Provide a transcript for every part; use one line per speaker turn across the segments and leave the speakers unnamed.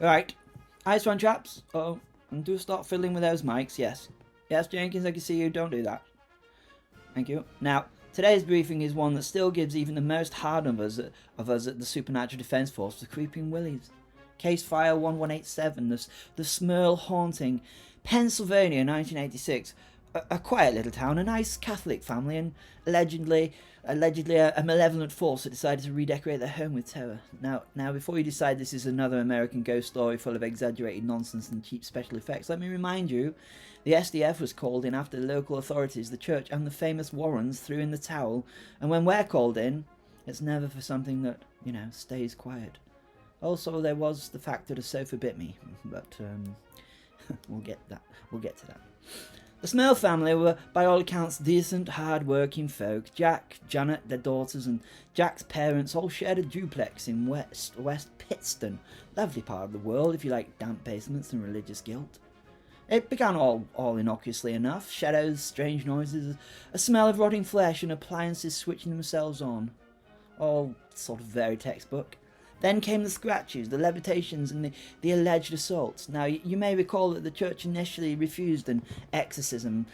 Right. Ice one, chaps. Oh, and do start fiddling with those mics. Yes. Yes, Jenkins, I can see you. Don't do that. Thank you. Now, today's briefing is one that still gives even the most hardened of us at the Supernatural Defence Force the creeping willies. Case file 1187, the Smurl Haunting, Pennsylvania, 1986. A quiet little town, a nice Catholic family, and allegedly a malevolent force that decided to redecorate their home with terror. Now, before you decide this is another American ghost story full of exaggerated nonsense and cheap special effects, let me remind you, the SDF was called in after the local authorities, the church, and the famous Warrens threw in the towel, and when we're called in, it's never for something that, stays quiet. Also, there was the fact that a sofa bit me, but we'll get to that. The Smurl family were, by all accounts, decent, hard-working folk. Jack, Janet, their daughters, and Jack's parents all shared a duplex in West Pittston. Lovely part of the world if you like damp basements and religious guilt. It began all innocuously enough. Shadows, strange noises, a smell of rotting flesh, and appliances switching themselves on. All sort of very textbook. Then came the scratches, the levitations, and the alleged assaults. Now, you may recall that the church initially refused an exorcism,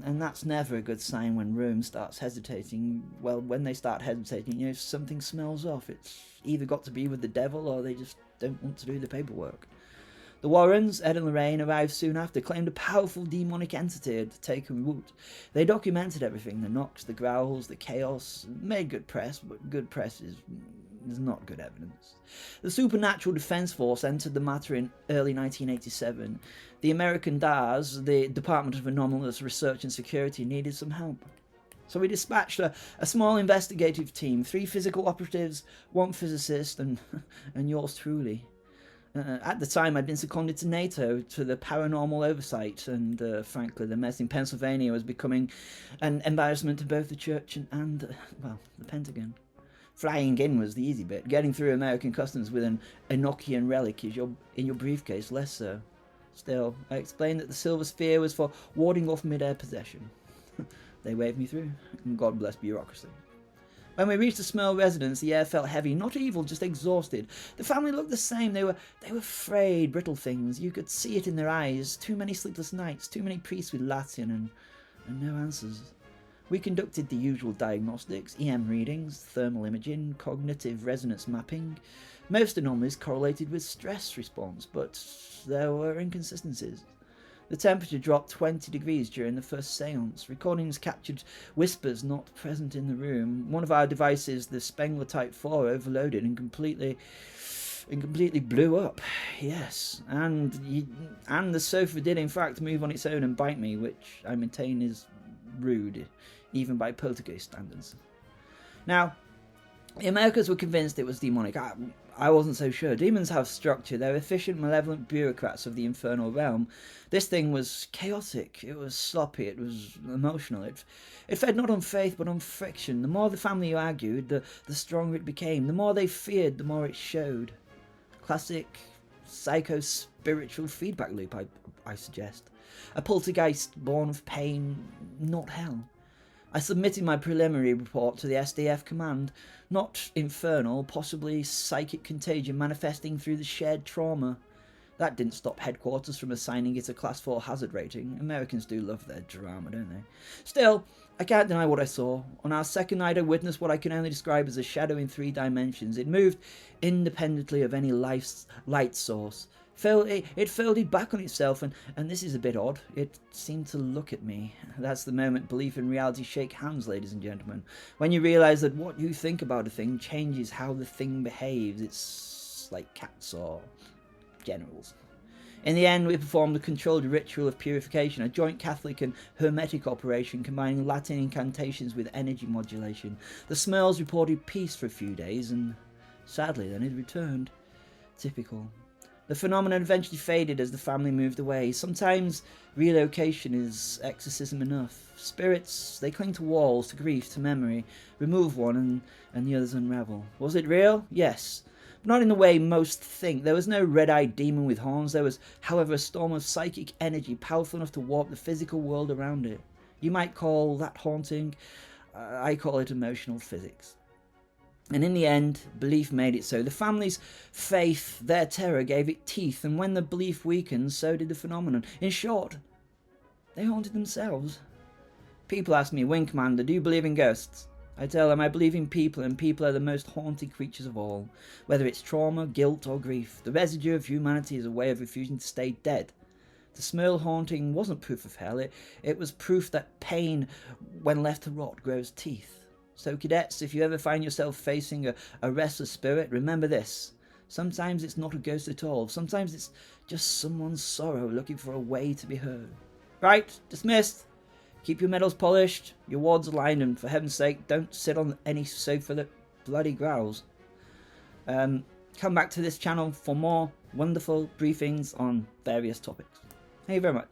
and that's never a good sign when Rome starts hesitating. Well, when they start hesitating, something smells off. It's either got to be with the devil, or they just don't want to do the paperwork. The Warrens, Ed and Lorraine, arrived soon after, claimed a powerful demonic entity had taken root. They documented everything, the knocks, the growls, the chaos, made good press, but good press is not good evidence. The Supernatural Defence Force entered the matter in early 1987. The American DARS, the Department of Anomalous Research and Security, needed some help. So we dispatched a small investigative team, 3 physical operatives, 1 physicist, and yours truly. At the time, I'd been seconded to NATO to the paranormal oversight, and frankly, the mess in Pennsylvania was becoming an embarrassment to both the church and the Pentagon. Flying in was the easy bit. Getting through American customs with an Enochian relic in your briefcase, less so. Still, I explained that the silver sphere was for warding off mid-air possession. They waved me through, and God bless bureaucracy. When we reached the Smurl residence, the air felt heavy, not evil, just exhausted. The family looked the same. They were frayed, brittle things. You could see it in their eyes. Too many sleepless nights, too many priests with Latin, and no answers. We conducted the usual diagnostics, EM readings, thermal imaging, cognitive resonance mapping. Most anomalies correlated with stress response, but there were inconsistencies. The temperature dropped 20 degrees during the first seance. Recordings captured whispers not present in the room. One of our devices, the Spengler Type 4, overloaded and completely blew up. Yes, and the sofa did in fact move on its own and bite me, which I maintain is rude, even by poltergeist standards. Now, the Americans were convinced it was demonic. I wasn't so sure. Demons have structure. They're efficient, malevolent bureaucrats of the infernal realm. This thing was chaotic. It was sloppy. It was emotional. It fed not on faith, but on friction. The more the family argued, the stronger it became. The more they feared, the more it showed. Classic psycho-spiritual feedback loop, I suggest. A poltergeist born of pain, not hell. I submitted my preliminary report to the SDF command. Not infernal, possibly psychic contagion manifesting through the shared trauma. That didn't stop headquarters from assigning it a Class 4 hazard rating. Americans do love their drama, don't they? Still, I can't deny what I saw. On our second night, I witnessed what I can only describe as a shadow in 3 dimensions. It moved independently of any light source. It folded back on itself, and this is a bit odd, it seemed to look at me. That's the moment belief and reality shake hands, ladies and gentlemen. When you realise that what you think about a thing changes how the thing behaves. It's like cats or generals. In the end, we performed a controlled ritual of purification, a joint Catholic and Hermetic operation combining Latin incantations with energy modulation. The Smurls reported peace for a few days, and sadly then it returned. Typical. The phenomenon eventually faded as the family moved away. Sometimes relocation is exorcism enough. Spirits, they cling to walls, to grief, to memory. Remove one and the others unravel. Was it real? Yes. But not in the way most think. There was no red-eyed demon with horns. There was, however, a storm of psychic energy powerful enough to warp the physical world around it. You might call that haunting. I call it emotional physics. And in the end, belief made it so. The family's faith, their terror, gave it teeth, and when the belief weakened, so did the phenomenon. In short, they haunted themselves. People ask me, Wing Commander, do you believe in ghosts? I tell them I believe in people, and people are the most haunted creatures of all. Whether it's trauma, guilt, or grief, the residue of humanity is a way of refusing to stay dead. The Smurl haunting wasn't proof of hell, it was proof that pain, when left to rot, grows teeth. So cadets, if you ever find yourself facing a restless spirit, remember this. Sometimes it's not a ghost at all. Sometimes it's just someone's sorrow looking for a way to be heard. Right, dismissed. Keep your medals polished, your wards aligned, and for heaven's sake, don't sit on any sofa that bloody growls. Come back to this channel for more wonderful briefings on various topics. Thank you very much.